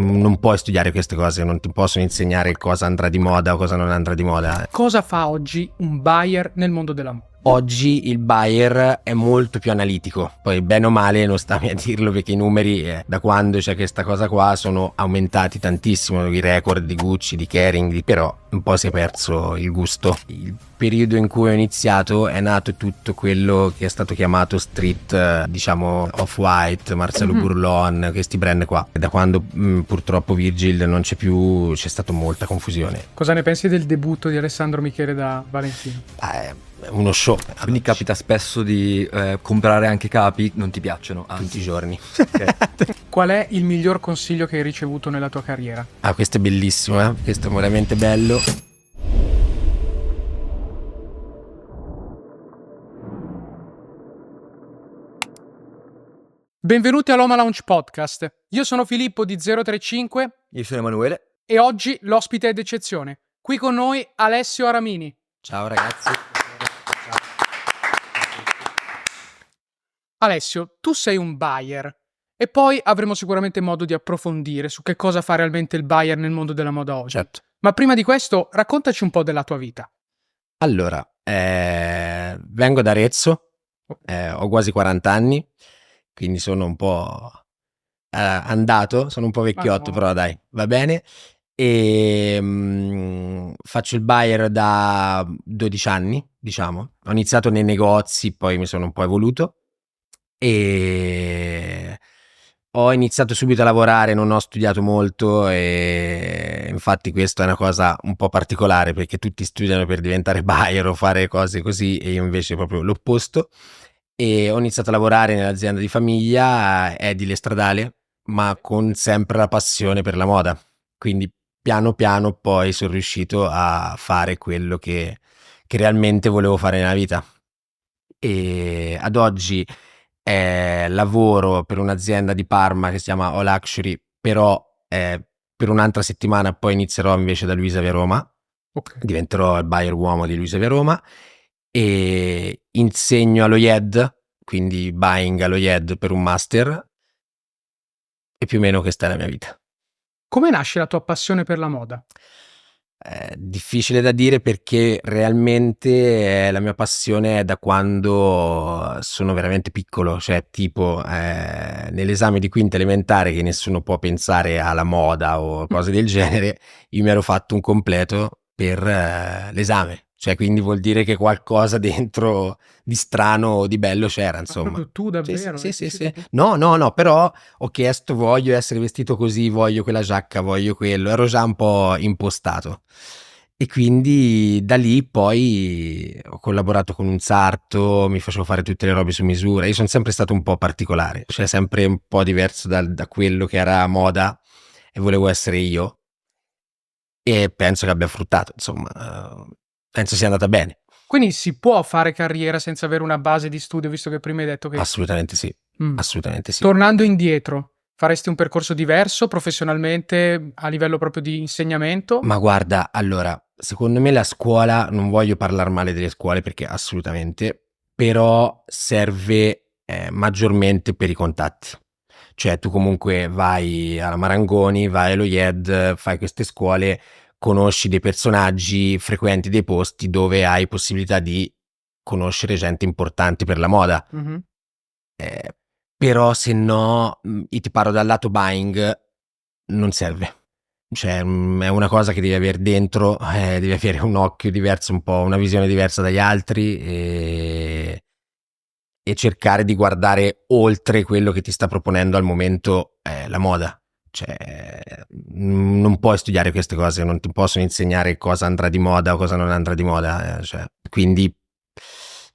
Non puoi studiare queste cose, non ti possono insegnare cosa andrà di moda o cosa non andrà di moda. Cosa fa oggi un buyer nel mondo della moda? Oggi il buyer è molto più analitico, poi bene o male non sta a dirlo perché i numeri da quando c'è questa cosa qua sono aumentati tantissimo, i record di Gucci, di Kering, però un po' si è perso il gusto. Il periodo in cui ho iniziato è nato tutto quello che è stato chiamato street, diciamo Off-White, Marcello Burlon, questi brand qua. Da quando purtroppo Virgil non c'è più, c'è stata molta confusione. Cosa ne pensi del debutto di Alessandro Michele da Valentino? Uno show. Quindi capita spesso di comprare anche capi, non ti piacciono? Tutti i giorni. Okay. Qual è il miglior consiglio che hai ricevuto nella tua carriera? Questo è bellissimo, questo è veramente bello. Benvenuti all'Oma Lounge Podcast. Io sono Filippo di 035 Io sono Emanuele. e oggi l'ospite è d'eccezione. Qui con noi Alessio Aramini. Ciao ragazzi. Alessio, tu sei un buyer e poi avremo sicuramente modo di approfondire su che cosa fa realmente il buyer nel mondo della moda oggi. Certo. Ma prima di questo, raccontaci un po' della tua vita. Allora, vengo da Arezzo, ho quasi 40 anni, quindi sono un po' andato, sono un po' vecchiotto, no. però dai, va bene. E faccio il buyer da 12 anni, diciamo. Ho iniziato nei negozi, poi mi sono un po' evoluto e ho iniziato subito a lavorare, non ho studiato molto e infatti questa è una cosa un po' particolare perché tutti studiano per diventare buyer o fare cose così e io invece proprio l'opposto. E ho iniziato a lavorare nell'azienda di famiglia, edile stradale, ma con sempre la passione per la moda. Quindi piano piano poi sono riuscito a fare quello che realmente volevo fare nella vita. E ad oggi lavoro per un'azienda di Parma che si chiama O Luxury, però per un'altra settimana poi inizierò invece da Luisa Via Roma. Ok. Diventerò il buyer uomo di Luisa Via Roma e insegno allo IED, quindi buying allo IED per un master e più o meno questa è la mia vita. Come nasce la tua passione per la moda? Difficile da dire perché realmente la mia passione è da quando sono veramente piccolo, cioè tipo nell'esame di quinta elementare che nessuno può pensare alla moda o cose del genere, io mi ero fatto un completo per l'esame, cioè quindi vuol dire che qualcosa dentro di strano o di bello c'era, insomma. Proprio tu davvero? Sì. No, però ho chiesto voglio essere vestito così, voglio quella giacca, voglio quello, ero già un po' impostato. E quindi da lì poi ho collaborato con un sarto, mi facevo fare tutte le robe su misura, io sono sempre stato un po' particolare, cioè sempre un po' diverso da quello che era moda e volevo essere io e penso che abbia fruttato, insomma, penso sia andata bene. Quindi si può fare carriera senza avere una base di studio, visto che prima hai detto che... Assolutamente sì, Mm. assolutamente sì. Tornando indietro, faresti un percorso diverso professionalmente a livello proprio di insegnamento? Ma guarda, allora, secondo me la scuola, non voglio parlare male delle scuole perché assolutamente, però serve maggiormente per i contatti. Cioè tu comunque vai alla Marangoni, vai allo IED, fai queste scuole, conosci dei personaggi, frequenti dei posti dove hai possibilità di conoscere gente importante per la moda. Mhm. Però se no, io ti parlo dal lato buying, non serve. Cioè, è una cosa che devi avere dentro, devi avere un occhio diverso, un po' una visione diversa dagli altri e cercare di guardare oltre quello che ti sta proponendo al momento la moda. Cioè, non puoi studiare queste cose, non ti possono insegnare cosa andrà di moda o cosa non andrà di moda. Cioè, quindi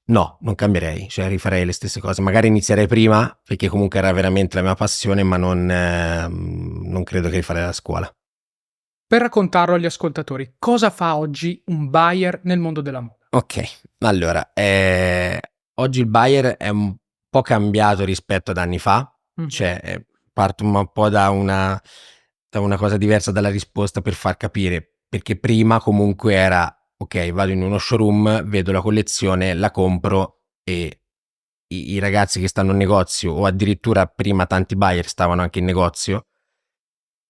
no, non cambierei, cioè rifarei le stesse cose. Magari inizierei prima, perché comunque era veramente la mia passione, ma non credo che rifarei la scuola. Per raccontarlo agli ascoltatori, cosa fa oggi un buyer nel mondo della moda? Ok, allora, oggi il buyer è un po' cambiato rispetto ad anni fa, Mhm. cioè parto un po' da una cosa diversa dalla risposta per far capire, perché prima comunque era, ok, vado in uno showroom, vedo la collezione, la compro e i ragazzi che stanno in negozio o addirittura prima tanti buyer stavano anche in negozio,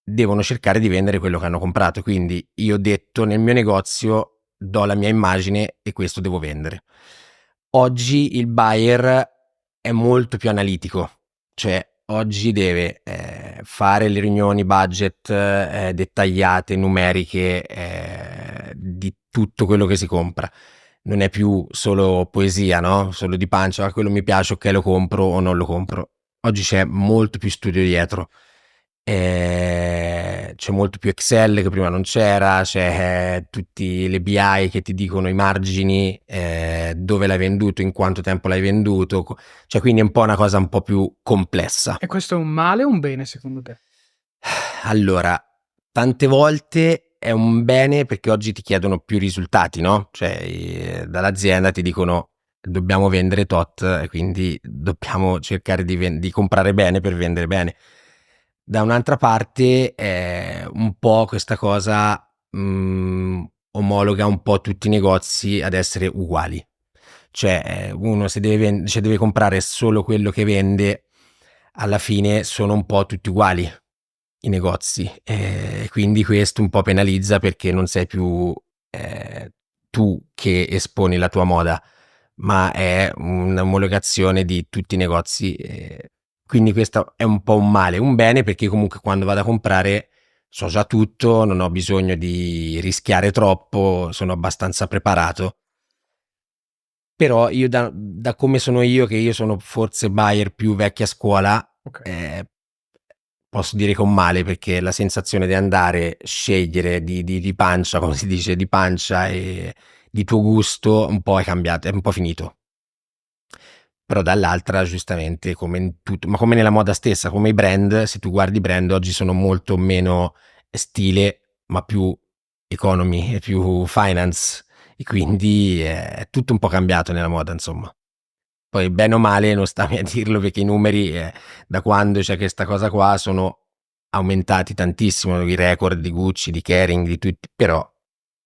devono cercare di vendere quello che hanno comprato. Quindi io ho detto, nel mio negozio do la mia immagine e questo devo vendere. Oggi il buyer è molto più analitico, cioè oggi deve fare le riunioni budget dettagliate, numeriche, di tutto quello che si compra. Non è più solo poesia, no? Solo di pancia, quello mi piace, ok, lo compro o non lo compro. Oggi c'è molto più studio dietro. C'è molto più Excel che prima non c'era, c'è tutti le BI che ti dicono i margini, dove l'hai venduto, in quanto tempo l'hai venduto, cioè quindi è un po' una cosa un po' più complessa. E questo è un male o un bene secondo te? Allora, tante volte è un bene perché oggi ti chiedono più risultati, no? Cioè dall'azienda ti dicono dobbiamo vendere tot e quindi dobbiamo cercare di comprare bene per vendere bene. Da un'altra parte un po' questa cosa omologa un po' tutti i negozi ad essere uguali. Cioè uno se deve comprare solo quello che vende, alla fine sono un po' tutti uguali i negozi. Quindi questo un po' penalizza perché non sei più tu che esponi la tua moda, ma è un'omologazione di tutti i negozi. Quindi questo è un po' un male, un bene perché comunque quando vado a comprare so già tutto, non ho bisogno di rischiare troppo, sono abbastanza preparato. Però io da come sono io, che io sono forse buyer più vecchia scuola, Ok. posso dire che è un male perché la sensazione di andare, scegliere di pancia, come si dice, di pancia e di tuo gusto un po' è cambiato, è un po' finito. Però dall'altra, giustamente, come in tutto, ma come nella moda stessa, come i brand, se tu guardi i brand oggi sono molto meno stile, ma più economy e più finance, e quindi è tutto un po' cambiato nella moda, insomma. Poi bene o male non sta a me a dirlo perché i numeri da quando c'è questa cosa qua sono aumentati tantissimo, i record di Gucci, di Kering, di tutti, però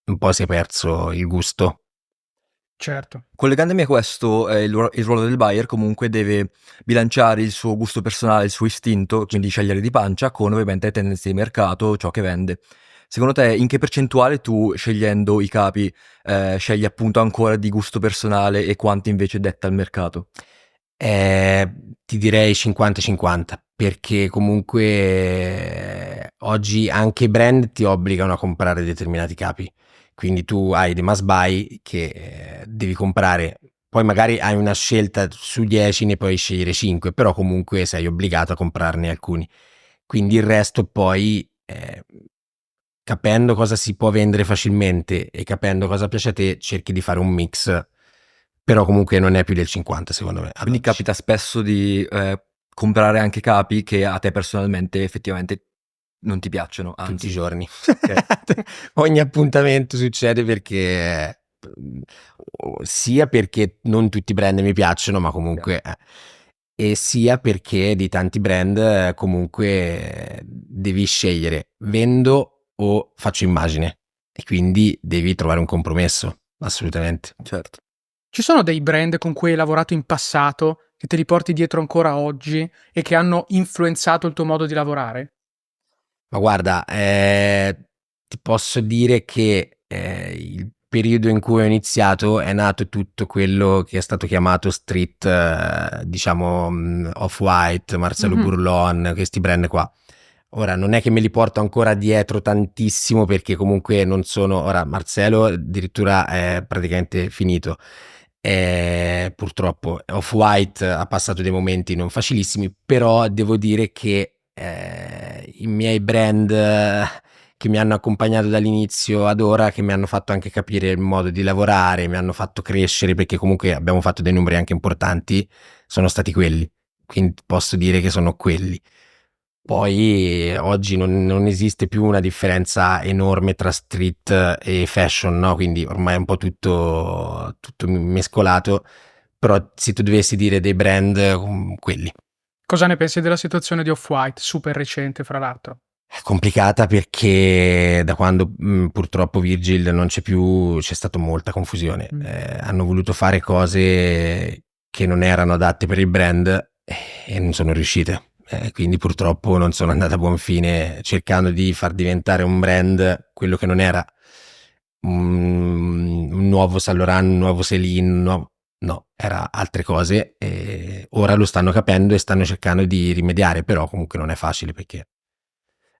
un po' si è perso il gusto. Certo. Collegandomi a questo, il ruolo del buyer comunque deve bilanciare il suo gusto personale, il suo istinto, quindi scegliere di pancia, con ovviamente le tendenze di mercato, ciò che vende. Secondo te, in che percentuale tu, scegliendo i capi, scegli appunto ancora di gusto personale e quanti invece detta il mercato? Ti direi 50-50 perché comunque oggi anche i brand ti obbligano a comprare determinati capi, quindi tu hai dei must buy che devi comprare, poi magari hai una scelta su 10, ne puoi scegliere 5, però comunque sei obbligato a comprarne alcuni, quindi il resto poi capendo cosa si può vendere facilmente e capendo cosa piace a te cerchi di fare un mix, però comunque non è più del 50 secondo me ad Quindi oggi. capita spesso di comprare anche capi che a te personalmente effettivamente non ti piacciono, Tutti i anzi. giorni. Ok. Ogni appuntamento succede perché sia perché non tutti i brand mi piacciono, ma comunque e sia perché di tanti brand comunque devi scegliere vendo o faccio immagine e quindi devi trovare un compromesso, assolutamente. Certo. Ci sono dei brand con cui hai lavorato in passato che te li porti dietro ancora oggi e che hanno influenzato il tuo modo di lavorare? Ma guarda, ti posso dire che il periodo in cui ho iniziato è nato tutto quello che è stato chiamato street, diciamo Off-White, Marcello Mhm. Burlon, questi brand qua. Ora non è che me li porto ancora dietro tantissimo perché comunque non sono, ora Marcello addirittura è praticamente finito. Purtroppo Off-White ha passato dei momenti non facilissimi, però devo dire che i miei brand che mi hanno accompagnato dall'inizio ad ora, che mi hanno fatto anche capire il modo di lavorare, mi hanno fatto crescere perché comunque abbiamo fatto dei numeri anche importanti, sono stati quelli. Quindi posso dire che sono quelli. Poi oggi non esiste più una differenza enorme tra street e fashion, no? Quindi ormai è un po' tutto mescolato, però se tu dovessi dire dei brand, quelli. Cosa ne pensi della situazione di Off-White, super recente fra l'altro? È complicata perché da quando purtroppo Virgil non c'è più c'è stata molta confusione. Mm. Hanno voluto fare cose che non erano adatte per il brand e non sono riuscite. quindi purtroppo non sono andato a buon fine cercando di far diventare un brand quello che non era, un nuovo Saint Laurent, un nuovo Celine, no, era altre cose, e ora lo stanno capendo e stanno cercando di rimediare, però comunque non è facile, perché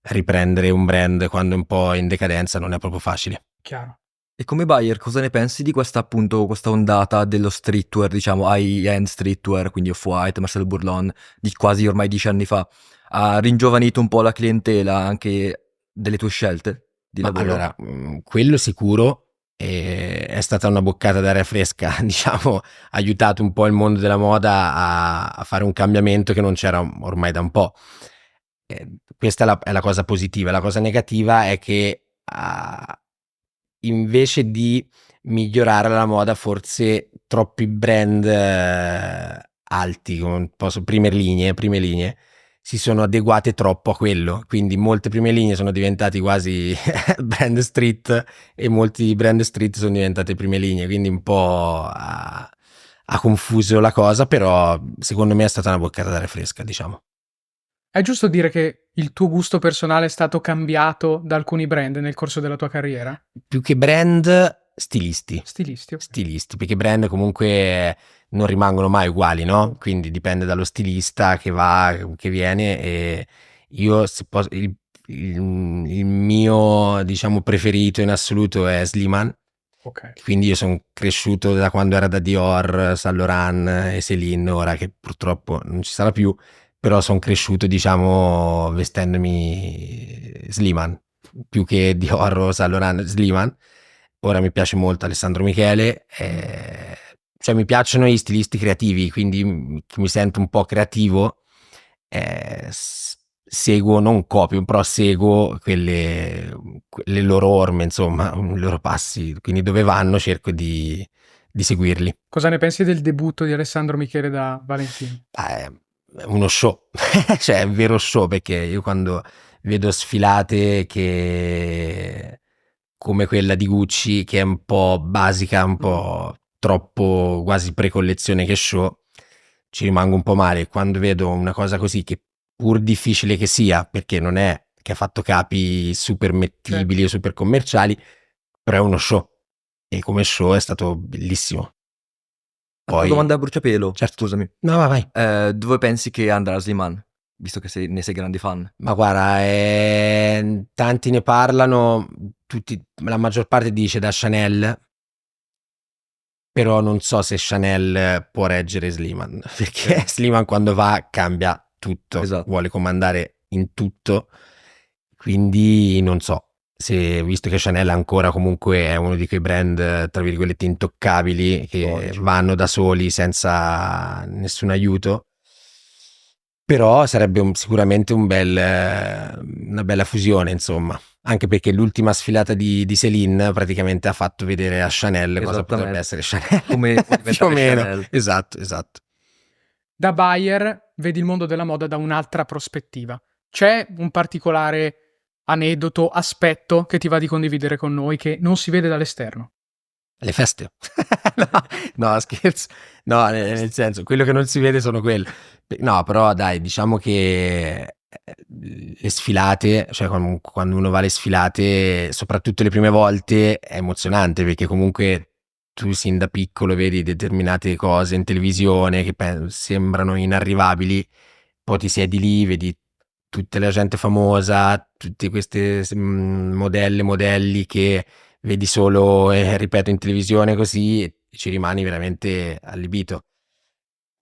riprendere un brand quando è un po' in decadenza non è proprio facile. Chiaro. E come buyer cosa ne pensi di questa ondata dello streetwear, diciamo high-end streetwear, quindi Off-White, Marcelo Burlon, di quasi ormai 10 anni fa? Ha ringiovanito un po' la clientela anche delle tue scelte di Ma lavoro? allora, quello sicuro, è stata una boccata d'aria fresca, diciamo, ha aiutato un po' il mondo della moda a fare un cambiamento che non c'era ormai da un po'. Questa è la cosa positiva. La cosa negativa è che invece di migliorare la moda, forse troppi brand alti, con un po' prime linee, si sono adeguate troppo a quello, quindi molte prime linee sono diventati quasi brand street, e molti brand street sono diventate prime linee, quindi un po' ha confuso la cosa, però secondo me è stata una boccata d'aria fresca, diciamo. È giusto dire che il tuo gusto personale è stato cambiato da alcuni brand nel corso della tua carriera? Più che brand, stilisti. Stilisti, ok. Stilisti, perché brand comunque non rimangono mai uguali, no? Quindi dipende dallo stilista che va, che viene, e io il mio, diciamo, preferito in assoluto è Sliman, Ok. quindi io sono cresciuto da quando era da Dior, Saint Laurent e Celine, ora che purtroppo non ci sarà più, però sono cresciuto, diciamo, vestendomi Sliman, più che Dior o Saint Laurent, Sliman. Ora mi piace molto Alessandro Michele, cioè mi piacciono gli stilisti creativi, quindi mi sento un po' creativo, seguo, non copio, però seguo le loro orme, insomma, i loro passi, quindi dove vanno cerco di seguirli. Cosa ne pensi del debutto di Alessandro Michele da Valentino? È uno show, cioè è un vero show, perché io quando vedo sfilate che come quella di Gucci, che è un po' basica, un po' troppo quasi precollezione che show, ci rimango un po' male. Quando vedo una cosa così, che pur difficile che sia, perché non è che ha fatto capi super mettibili o super commerciali, però è uno show, e come show è stato bellissimo. Una Poi, domanda a bruciapelo, certo. scusami. No, vai. Dove pensi che andrà Sliman? Visto che ne sei grandi fan. Ma guarda, tanti ne parlano, la maggior parte dice da Chanel, però non so se Chanel può reggere Sliman, perché Sliman quando va cambia tutto, Esatto. vuole comandare in tutto, quindi non so, se, visto che Chanel ancora comunque è uno di quei brand, tra virgolette, intoccabili, che Storici. vanno da soli senza nessun aiuto, però sarebbe sicuramente una bella fusione, insomma. Anche perché l'ultima sfilata di Celine praticamente ha fatto vedere a Chanel cosa potrebbe essere Chanel. Come può diventare più o meno. Chanel. Esatto. Da buyer vedi il mondo della moda da un'altra prospettiva. C'è un particolare aneddoto, aspetto che ti va di condividere con noi che non si vede dall'esterno? Le feste. No, scherzo. No, nel senso, quello che non si vede sono quelle. No, però dai, diciamo che le sfilate, cioè quando uno va alle sfilate, soprattutto le prime volte, è emozionante, perché comunque tu sin da piccolo vedi determinate cose in televisione che sembrano inarrivabili, poi ti siedi lì, vedi tutta la gente famosa, tutte queste modelli che vedi solo, ripeto, in televisione, così, e ci rimani veramente allibito.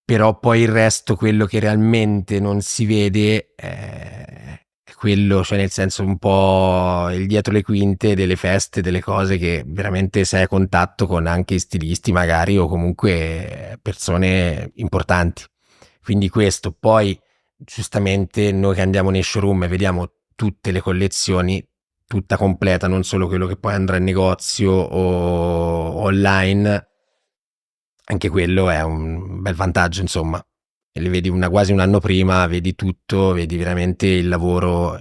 Però poi il resto, quello che realmente non si vede, è quello, cioè nel senso un po' il dietro le quinte delle feste, delle cose che veramente sei a contatto con anche i stilisti magari, o comunque persone importanti. Quindi questo, poi giustamente noi che andiamo nei showroom e vediamo tutte le collezioni, tutta completa, non solo quello che poi andrà in negozio o online, anche quello è un bel vantaggio, insomma. E le vedi quasi un anno prima, vedi tutto, vedi veramente il lavoro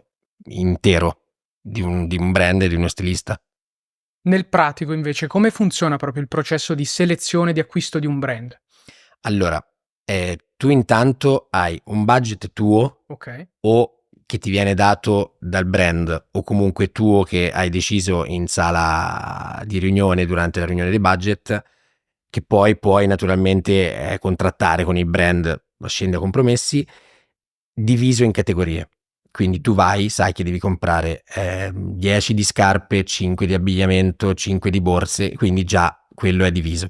intero di un brand e di uno stilista. Nel pratico, invece, come funziona proprio il processo di selezione e di acquisto di un brand? Allora, tu intanto hai un budget tuo Ok. o che ti viene dato dal brand o comunque tuo che hai deciso in sala di riunione durante la riunione di budget, che poi puoi naturalmente contrattare con il brand, scende a compromessi, diviso in categorie. Quindi tu vai, sai che devi comprare 10 di scarpe, 5 di abbigliamento, 5 di borse, quindi già quello è diviso.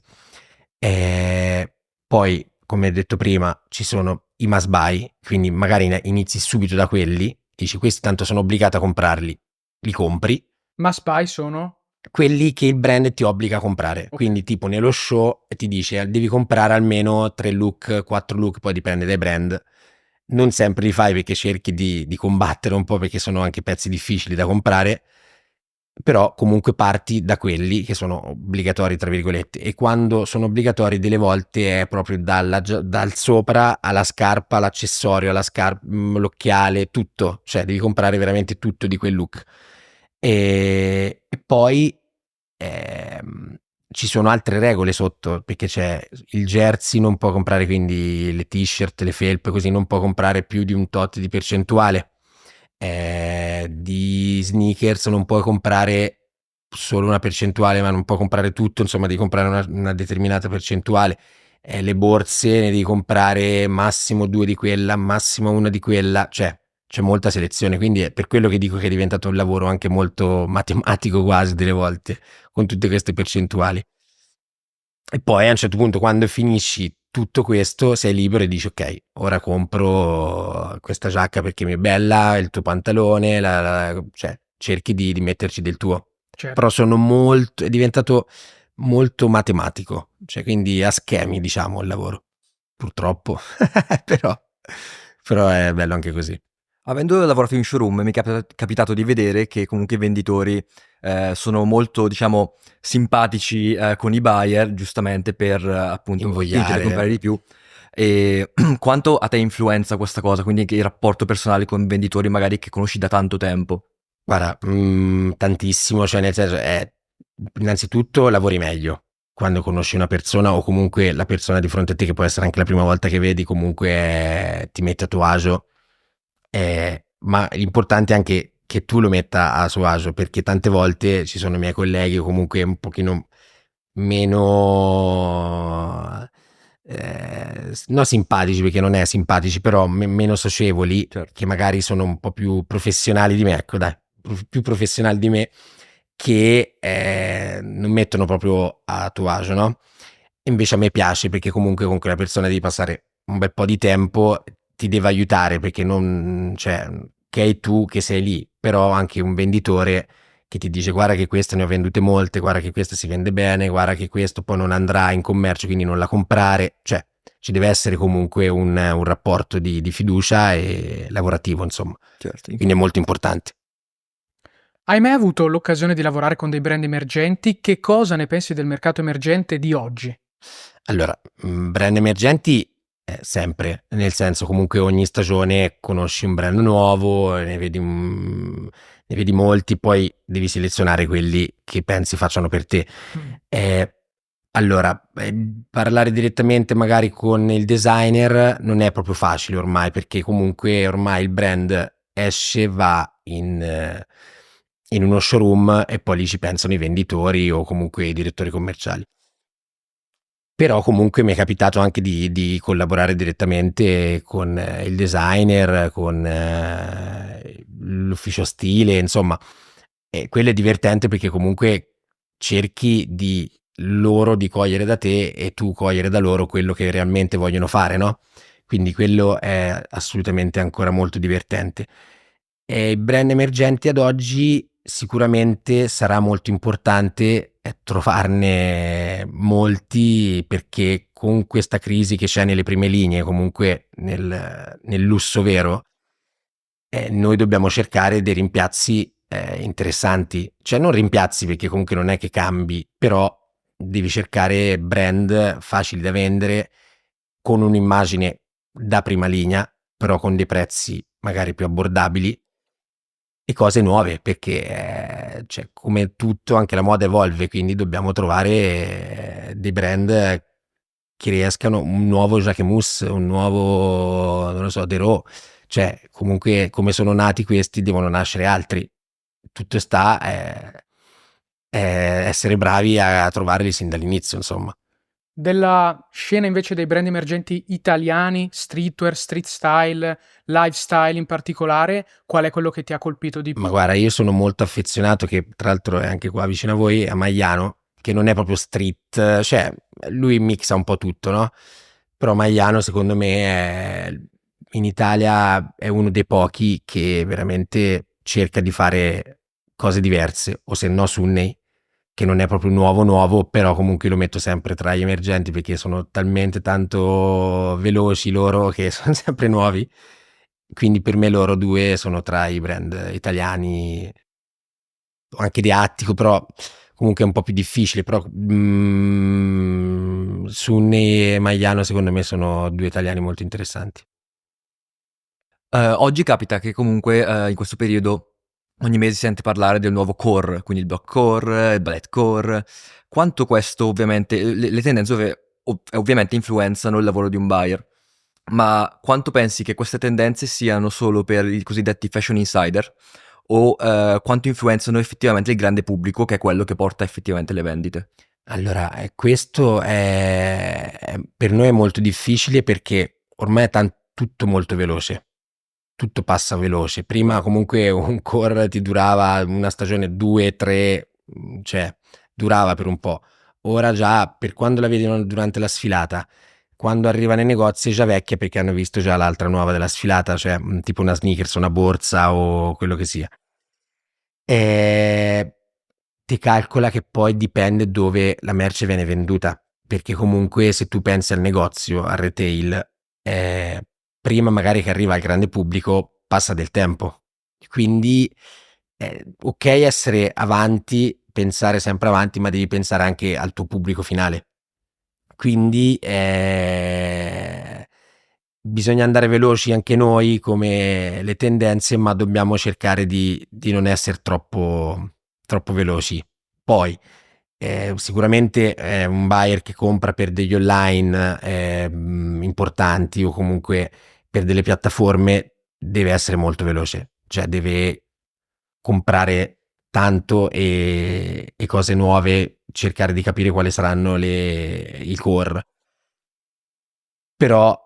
Poi, come detto prima, ci sono i must buy, quindi magari inizi subito da quelli, dici questi tanto sono obbligato a comprarli, li compri, Ma spy sono? quelli che il brand ti obbliga a comprare. Ok. Quindi tipo nello show ti dice devi comprare almeno 3 look, 4 look, poi dipende dai brand. Non sempre li fai perché cerchi di combattere un po' perché sono anche pezzi difficili da comprare, però comunque parti da quelli che sono obbligatori tra virgolette, e quando sono obbligatori delle volte è proprio dal sopra alla scarpa, l'accessorio, alla scarpa, l'occhiale, tutto, cioè devi comprare veramente tutto di quel look. E poi ci sono altre regole sotto, perché c'è il jersey, non può comprare, quindi le t-shirt, le felpe, così non può comprare più di un tot di percentuale. Di sneakers non puoi comprare solo una percentuale, ma non puoi comprare tutto, insomma devi comprare una determinata percentuale. Le borse ne devi comprare massimo 2 di quella, massimo una di quella, cioè c'è molta selezione, quindi è per quello che dico che è diventato un lavoro anche molto matematico quasi delle volte, con tutte queste percentuali. E poi a un certo punto, quando finisci tutto questo, sei libero e dici ok, ora compro questa giacca perché mi è bella, il tuo pantalone, cioè cerchi di metterci del tuo. Certo. Però è diventato molto matematico, cioè quindi a schemi, diciamo, il lavoro. Purtroppo, però, però è bello anche così. Avendo lavorato in showroom mi è capitato di vedere che comunque i venditori sono molto, diciamo, simpatici con i buyer, giustamente per appunto spingere a comprare Invogliare. di più. E quanto a te influenza questa cosa? Quindi anche il rapporto personale con venditori magari che conosci da tanto tempo? Guarda, tantissimo, cioè nel senso innanzitutto lavori meglio quando conosci una persona o comunque la persona di fronte a te, che può essere anche la prima volta che vedi, comunque ti mette a tuo agio, ma l'importante è anche che tu lo metta a suo agio, perché tante volte ci sono i miei colleghi o comunque un pochino meno no simpatici, perché non è simpatici, però meno socievoli, Certo. che magari sono un po' più professionali di me, ecco dai, più professionali di me, che non mettono proprio a tuo agio, no? Invece a me piace, perché comunque con quella persona devi passare un bel po' di tempo, ti deve aiutare, perché non, cioè, che hai tu che sei lì, però anche un venditore che ti dice guarda che queste ne ho vendute molte, guarda che questa si vende bene, guarda che questo poi non andrà in commercio, quindi non la comprare, cioè ci deve essere comunque un rapporto di fiducia e lavorativo, insomma, Certo. quindi è molto importante. Hai mai avuto l'occasione di lavorare con dei brand emergenti? Che cosa ne pensi del mercato emergente di oggi? Allora, brand emergenti sempre, nel senso comunque ogni stagione conosci un brand nuovo, ne vedi molti, poi devi selezionare quelli che pensi facciano per te. Eh, allora, parlare direttamente magari con il designer non è proprio facile ormai, perché comunque ormai il brand esce, va in uno showroom e poi lì ci pensano i venditori o comunque i direttori commerciali. Però comunque mi è capitato anche di collaborare direttamente con il designer, con l'ufficio stile, insomma, e quello è divertente perché comunque cerchi di loro di cogliere da te e tu cogliere da loro quello che realmente vogliono fare, no? Quindi quello è assolutamente ancora molto divertente. E i brand emergenti ad oggi sicuramente sarà molto importante trovarne molti, perché con questa crisi che c'è nelle prime linee, comunque nel lusso vero, noi dobbiamo cercare dei rimpiazzi interessanti, cioè non rimpiazzi perché comunque non è che cambi, però devi cercare brand facili da vendere con un'immagine da prima linea, però con dei prezzi magari più abbordabili e cose nuove, perché cioè, come tutto anche la moda evolve, quindi dobbiamo trovare dei brand che riescano un nuovo Jacquemus, un nuovo, non lo so, Derò, cioè comunque come sono nati questi devono nascere altri. Tutto sta essere bravi a trovarli sin dall'inizio, insomma. Della scena invece dei brand emergenti italiani, streetwear, street style, lifestyle in particolare, qual è quello che ti ha colpito di Ma più? guarda, io sono molto affezionato, che tra l'altro è anche qua vicino a voi, a Maiano, che non è proprio street, cioè lui mixa un po' tutto, no? Però Maiano secondo me in Italia è uno dei pochi che veramente cerca di fare cose diverse, o se no Sunney, che non è proprio nuovo, però comunque lo metto sempre tra gli emergenti perché sono talmente tanto veloci loro che sono sempre nuovi. Quindi per me loro due sono tra i brand italiani, o anche di Attico, però comunque è un po' più difficile. Però Sunni e Maiano secondo me sono due italiani molto interessanti. Oggi capita che comunque in questo periodo ogni mese si sente parlare del nuovo core, quindi il block core, il ballet core. Quanto questo ovviamente, le tendenze ovviamente influenzano il lavoro di un buyer, ma quanto pensi che queste tendenze siano solo per i cosiddetti fashion insider o quanto influenzano effettivamente il grande pubblico, che è quello che porta effettivamente le vendite? Allora, questo per noi è molto difficile perché ormai è tutto molto veloce. Tutto passa veloce. Prima comunque un core ti durava una stagione, 2, 3, cioè durava per un po'. Ora già, per quando la vedono durante la sfilata, quando arriva nei negozi è già vecchia perché hanno visto già l'altra nuova della sfilata, cioè tipo una sneakers, una borsa o quello che sia. E ti calcola che poi dipende dove la merce viene venduta, perché comunque se tu pensi al negozio, al retail, prima magari che arriva al grande pubblico passa del tempo. Quindi ok essere avanti, pensare sempre avanti, ma devi pensare anche al tuo pubblico finale. Quindi bisogna andare veloci anche noi come le tendenze, ma dobbiamo cercare di non essere troppo veloci. Poi sicuramente un buyer che compra per degli online importanti o comunque per delle piattaforme deve essere molto veloce, cioè deve comprare tanto e cose nuove, cercare di capire quali saranno i core. Però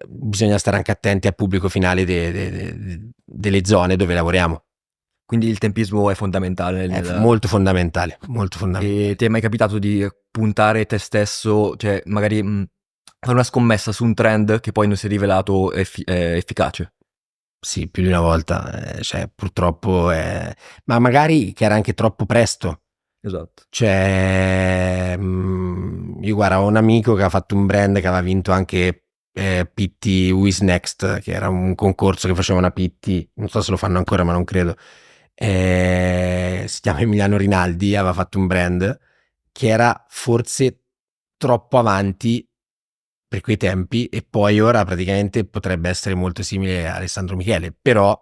bisogna stare anche attenti al pubblico finale delle zone dove lavoriamo. Quindi il tempismo è fondamentale È molto fondamentale, molto E fondamentale. ti è mai capitato di puntare te stesso, cioè magari fare una scommessa su un trend che poi non si è rivelato efficace? Sì, più di una volta, cioè purtroppo ma magari che era anche troppo presto. Esatto. Cioè, io guarda, ho un amico che ha fatto un brand che aveva vinto anche PT Who's Next, che era un concorso che faceva una PT, non so se lo fanno ancora, ma non credo. Si chiama Emiliano Rinaldi, aveva fatto un brand che era forse troppo avanti per quei tempi e poi ora praticamente potrebbe essere molto simile a Alessandro Michele, però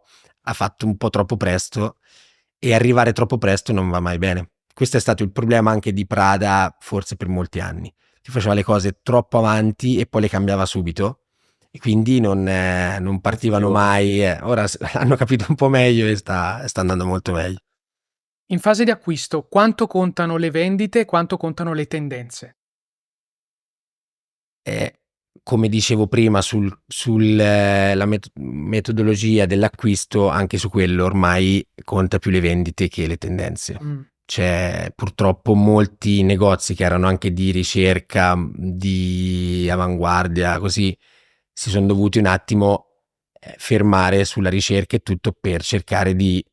ha fatto un po' troppo presto e arrivare troppo presto non va mai bene. Questo è stato il problema anche di Prada forse per molti anni, che faceva le cose troppo avanti e poi le cambiava subito e quindi non partivano mai. Ora hanno capito un po' meglio e sta andando molto meglio. In fase di acquisto, quanto contano le vendite e quanto contano le tendenze? Come dicevo prima sulla metodologia dell'acquisto, anche su quello ormai conta più le vendite che le tendenze. C'è purtroppo molti negozi che erano anche di ricerca, di avanguardia, così si sono dovuti un attimo fermare sulla ricerca e tutto per cercare di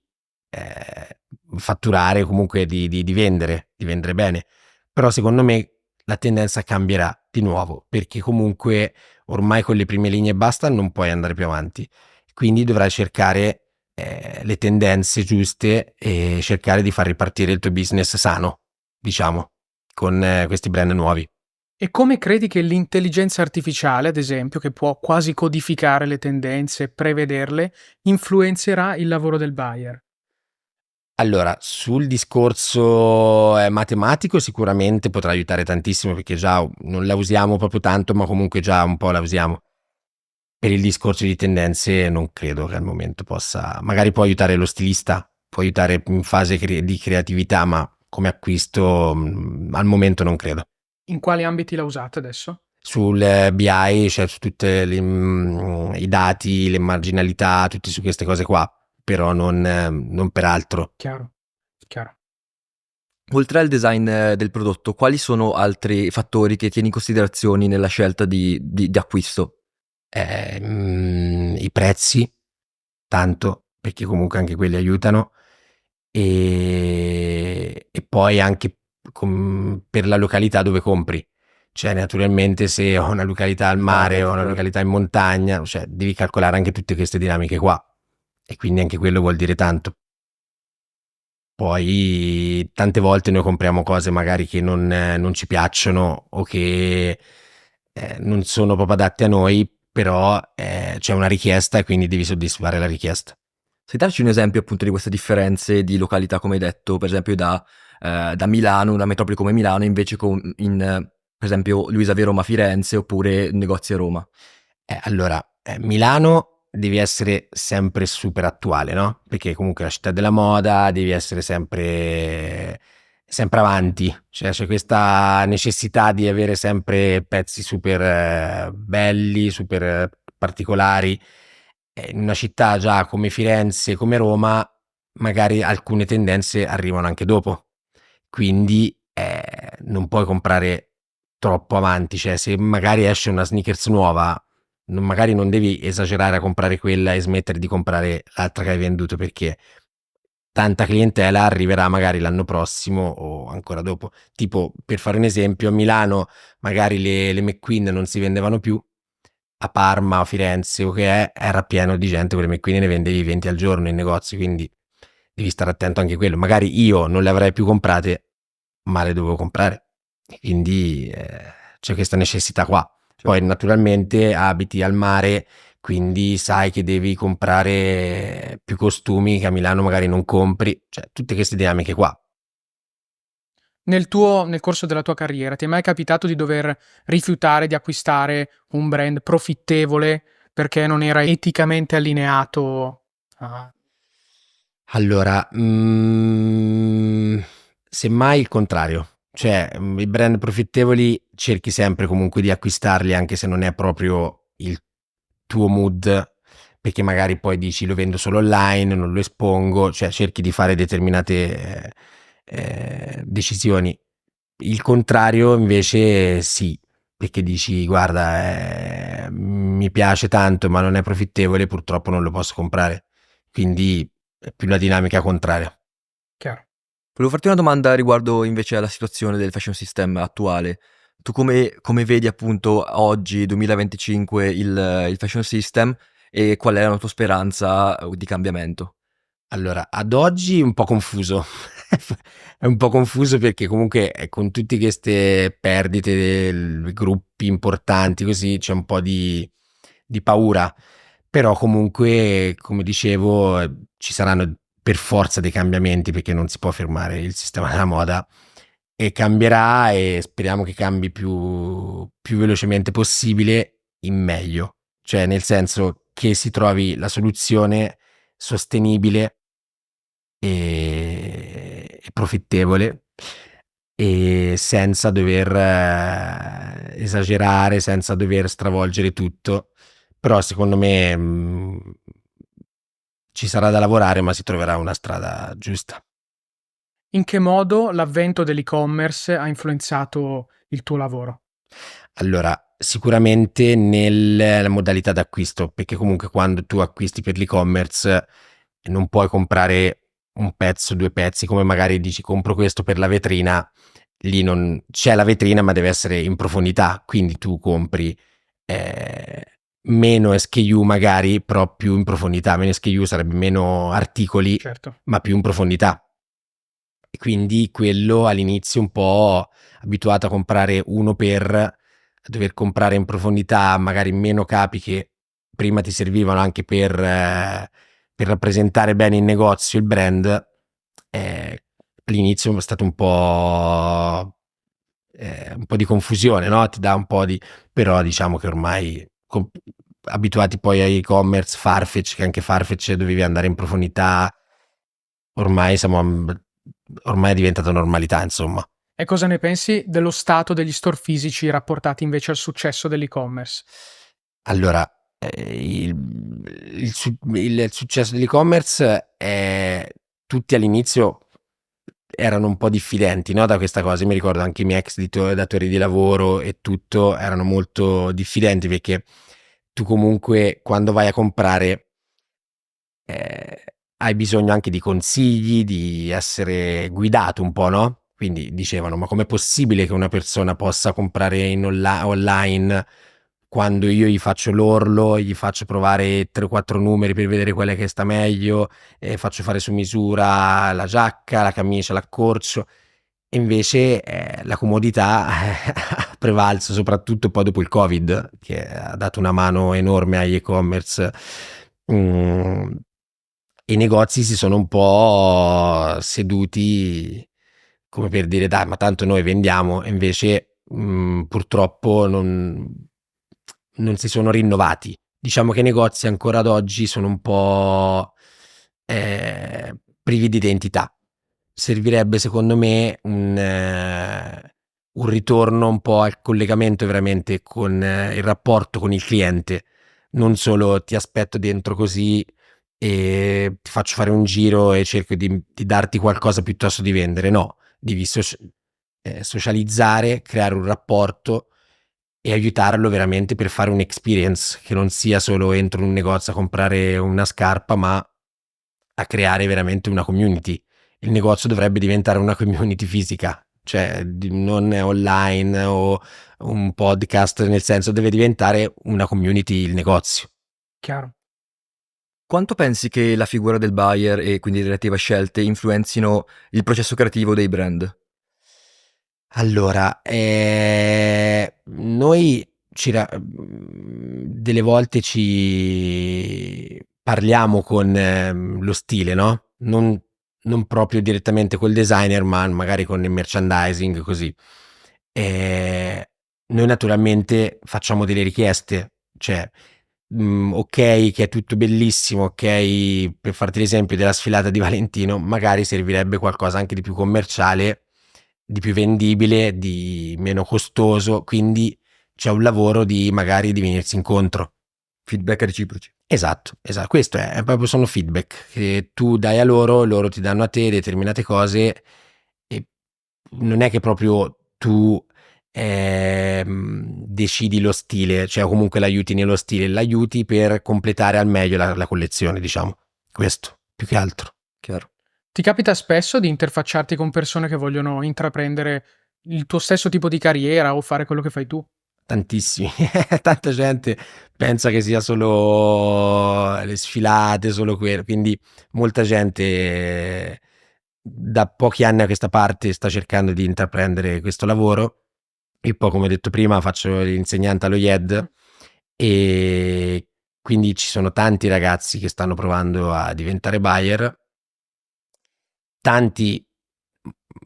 fatturare, comunque di vendere bene. Però secondo me la tendenza cambierà di nuovo, perché comunque ormai con le prime linee basta, non puoi andare più avanti. Quindi dovrai cercare le tendenze giuste e cercare di far ripartire il tuo business sano, diciamo, con questi brand nuovi. E come credi che l'intelligenza artificiale, ad esempio, che può quasi codificare le tendenze e prevederle, influenzerà il lavoro del buyer? Allora, sul discorso matematico sicuramente potrà aiutare tantissimo perché già non la usiamo proprio tanto, ma comunque già un po' la usiamo. Per il discorso di tendenze non credo che al momento possa, magari può aiutare lo stilista, può aiutare in fase di creatività, ma come acquisto al momento non credo. In quali ambiti la usate adesso? Sul BI, cioè su tutti i dati, le marginalità, tutte su queste cose qua, però non per altro. Chiaro, chiaro. Oltre al design del prodotto, quali sono altri fattori che tieni in considerazione nella scelta di acquisto? I prezzi, tanto, perché comunque anche quelli aiutano, e poi anche per la località dove compri. Cioè, naturalmente, se ho una località al mare o una certo. località in montagna, cioè, devi calcolare anche tutte queste dinamiche qua. E quindi anche quello vuol dire tanto. Poi tante volte noi compriamo cose magari che non ci piacciono o che non sono proprio adatte a noi, però c'è una richiesta e quindi devi soddisfare la richiesta. Sai darci un esempio appunto di queste differenze di località, come hai detto, per esempio da Milano, una metropoli come Milano, invece per esempio Luisa Roma Firenze oppure negozi a Roma? Allora, Milano devi essere sempre super attuale, no? Perché comunque è la città della moda, devi essere sempre avanti, cioè c'è questa necessità di avere sempre pezzi super belli, super particolari. In una città già come Firenze, come Roma, magari alcune tendenze arrivano anche dopo, quindi non puoi comprare troppo avanti, cioè se magari esce una sneakers nuova, magari non devi esagerare a comprare quella e smettere di comprare l'altra che hai venduto, perché tanta clientela arriverà magari l'anno prossimo o ancora dopo. Tipo, per fare un esempio, a Milano magari le McQueen non si vendevano più, a Parma o Firenze o che era pieno di gente, quelle McQueen ne vendevi 20 al giorno in negozi, quindi devi stare attento anche a quello. Magari io non le avrei più comprate, ma le dovevo comprare. Quindi c'è questa necessità qua. Poi naturalmente abiti al mare, quindi sai che devi comprare più costumi che a Milano magari non compri, cioè tutte queste dinamiche qua. Nel corso della tua carriera, ti è mai capitato di dover rifiutare di acquistare un brand profittevole perché non era eticamente allineato a... Allora, semmai il contrario, cioè i brand profittevoli cerchi sempre comunque di acquistarli anche se non è proprio il tuo mood, perché magari poi dici lo vendo solo online, non lo espongo, cioè cerchi di fare determinate decisioni. Il contrario invece sì, perché dici guarda mi piace tanto ma non è profittevole, purtroppo non lo posso comprare, quindi è più la dinamica contraria. Chiaro. Volevo farti una domanda riguardo invece alla situazione del fashion system attuale. Tu come vedi appunto oggi, 2025, il fashion system e qual è la tua speranza di cambiamento? Allora, ad oggi un po' confuso. È un po' confuso perché comunque con tutte queste perdite dei gruppi importanti così c'è un po' di paura. Però comunque, come dicevo, ci saranno per forza dei cambiamenti perché non si può fermare il sistema della moda e cambierà e speriamo che cambi più velocemente possibile in meglio. Cioè, nel senso che si trovi la soluzione sostenibile e profittevole e senza dover esagerare, senza dover stravolgere tutto. Però secondo me ci sarà da lavorare, ma si troverà una strada giusta. In che modo l'avvento dell'e-commerce ha influenzato il tuo lavoro? Allora, sicuramente nella modalità d'acquisto, perché comunque quando tu acquisti per l'e-commerce non puoi comprare un pezzo, due pezzi, come magari dici compro questo per la vetrina, lì non c'è la vetrina, ma deve essere in profondità, quindi tu compri eh, meno SKU magari, però più in profondità. Meno SKU sarebbe meno articoli, Certo. ma più in profondità. E quindi quello all'inizio un po' abituato a comprare uno a dover comprare in profondità magari meno capi che prima ti servivano anche per rappresentare bene il negozio, il brand, all'inizio è stato un po' di confusione, no? Ti dà un po' di... però diciamo che ormai abituati poi a e-commerce, Farfetch, che anche Farfetch dovevi andare in profondità, ormai è diventata normalità, insomma. E cosa ne pensi dello stato degli store fisici rapportati invece al successo dell'e-commerce? Allora, il successo dell'e-commerce tutti all'inizio erano un po' diffidenti, no, da questa cosa. Io mi ricordo anche i miei ex datori di lavoro e tutto erano molto diffidenti, perché tu comunque quando vai a comprare eh, hai bisogno anche di consigli, di essere guidato un po', no? Quindi dicevano, ma com'è possibile che una persona possa comprare online quando io gli faccio l'orlo, gli faccio provare 3-4 numeri per vedere quella che sta meglio, faccio fare su misura la giacca, la camicia, l'accorcio. E invece la comodità ha prevalso, soprattutto poi dopo il Covid, che ha dato una mano enorme agli e-commerce. Mm, I negozi si sono un po' seduti come per dire, dai, ma tanto noi vendiamo, e invece purtroppo non si sono rinnovati. Diciamo che i negozi ancora ad oggi sono un po' privi di identità. Servirebbe secondo me un ritorno un po' al collegamento veramente con il rapporto con il cliente, non solo ti aspetto dentro così e ti faccio fare un giro e cerco di darti qualcosa piuttosto di vendere. No, devi socializzare, creare un rapporto e aiutarlo veramente per fare un'experience che non sia solo entro in un negozio a comprare una scarpa, ma a creare veramente una community. Il negozio dovrebbe diventare una community fisica, cioè non online o un podcast, nel senso deve diventare una community il negozio. Chiaro. Quanto pensi che la figura del buyer e quindi le relative scelte influenzino il processo creativo dei brand? Allora, noi delle volte ci parliamo con lo stile, no? Non proprio direttamente col designer, ma magari con il merchandising, così. Noi naturalmente facciamo delle richieste, cioè, ok, che è tutto bellissimo, ok, per farti l'esempio della sfilata di Valentino, magari servirebbe qualcosa anche di più commerciale, di più vendibile, di meno costoso, quindi c'è un lavoro di magari di venirsi incontro. Feedback reciproci. Esatto, questo è proprio, sono feedback che tu dai a loro, loro ti danno a te determinate cose e non è che proprio tu decidi lo stile, cioè comunque l'aiuti nello stile, l'aiuti per completare al meglio la collezione, diciamo. Questo, più che altro. Chiaro. Ti capita spesso di interfacciarti con persone che vogliono intraprendere il tuo stesso tipo di carriera o fare quello che fai tu? Tantissimi, tanta gente pensa che sia solo le sfilate, solo quello, quindi molta gente da pochi anni a questa parte sta cercando di intraprendere questo lavoro. E poi, come ho detto prima, faccio l'insegnante allo IED e quindi ci sono tanti ragazzi che stanno provando a diventare buyer, tanti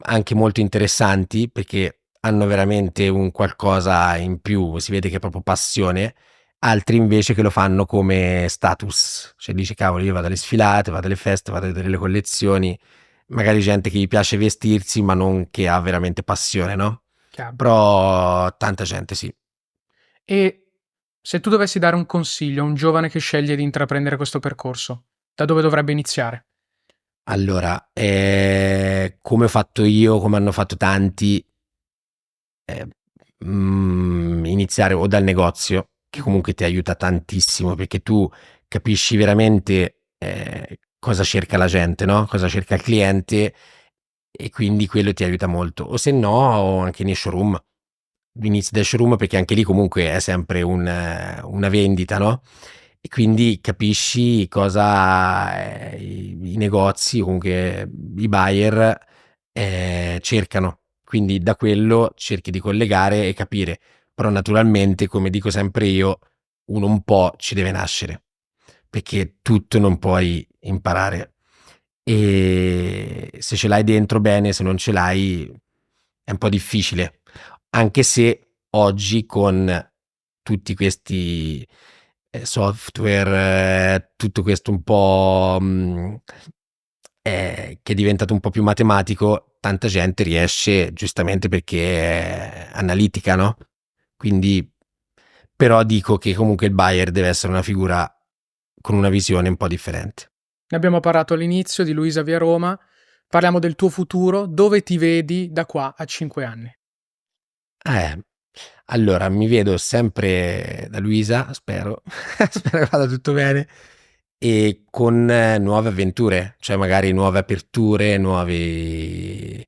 anche molto interessanti perché hanno veramente un qualcosa in più, si vede che è proprio passione, altri invece che lo fanno come status, cioè dice cavolo, io vado alle sfilate, vado alle feste, vado a vedere le collezioni, magari gente che gli piace vestirsi ma non che ha veramente passione, no? Chiaro. Però tanta gente sì. E se tu dovessi dare un consiglio a un giovane che sceglie di intraprendere questo percorso, da dove dovrebbe iniziare? Allora, come ho fatto io, come hanno fatto tanti, eh, iniziare o dal negozio, che comunque ti aiuta tantissimo perché tu capisci veramente cosa cerca la gente, no? Cosa cerca il cliente e quindi quello ti aiuta molto. O se no, anche nei showroom. Inizi dal showroom perché anche lì comunque è sempre una vendita, no? E quindi capisci cosa i negozi o comunque i buyer cercano. Quindi da quello cerchi di collegare e capire. Però naturalmente, come dico sempre io, uno un po' ci deve nascere, perché tutto non puoi imparare. e se ce l'hai dentro bene, se non ce l'hai è un po' difficile, anche se oggi con tutti questi software, tutto questo un po' che è diventato un po' più matematico, tanta gente riesce, giustamente perché è analitica, no? Quindi, però dico che comunque il buyer deve essere una figura con una visione un po' differente. Ne abbiamo parlato all'inizio di Luisa via Roma, parliamo del tuo futuro, dove ti vedi da qua a 5 anni? Allora mi vedo sempre da Luisa, spero, spero che vada tutto bene, e con nuove avventure, cioè magari nuove aperture, nuove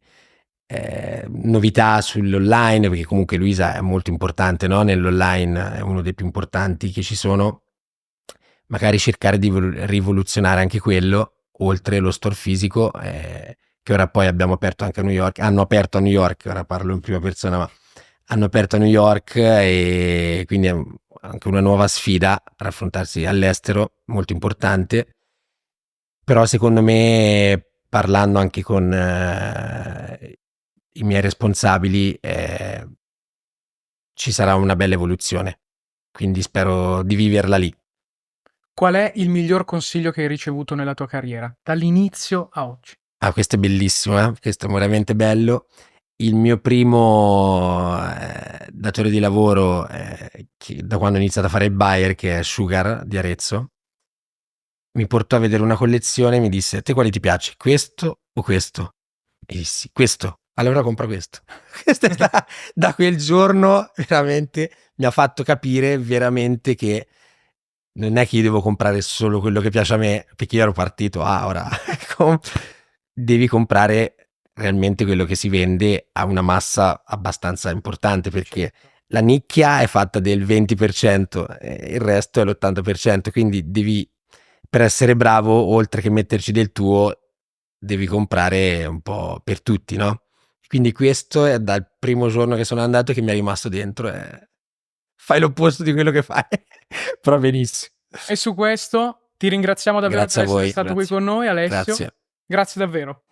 novità sull'online, perché comunque Luisa è molto importante, no? Nell'online è uno dei più importanti che ci sono, magari cercare di rivoluzionare anche quello, oltre lo store fisico, che ora poi abbiamo aperto anche a New York, hanno aperto a New York, ora parlo in prima persona, ma hanno aperto a New York e quindi è anche una nuova sfida per affrontarsi all'estero, molto importante. Però secondo me, parlando anche con i miei responsabili, ci sarà una bella evoluzione. Quindi spero di viverla lì. Qual è il miglior consiglio che hai ricevuto nella tua carriera, dall'inizio a oggi? Ah, questo è bellissimo, questo è veramente bello. Il mio primo datore di lavoro, da quando ho iniziato a fare il buyer, che è Sugar di Arezzo, mi portò a vedere una collezione e mi disse: te quale ti piace, questo o questo? E dissi: questo, allora compra questo. Questo è da quel giorno veramente mi ha fatto capire veramente che non è che io devo comprare solo quello che piace a me, perché io ero partito, ora devi comprare realmente quello che si vende a una massa abbastanza importante, perché la nicchia è fatta del 20% e il resto è l'80%, quindi devi, per essere bravo, oltre che metterci del tuo, devi comprare un po' per tutti, no? Quindi questo è dal primo giorno che sono andato che mi è rimasto dentro, fai l'opposto di quello che fai, però benissimo. E su questo ti ringraziamo davvero Grazie per a essere voi, stato qui grazie. con noi, Alessio. Grazie. Grazie davvero.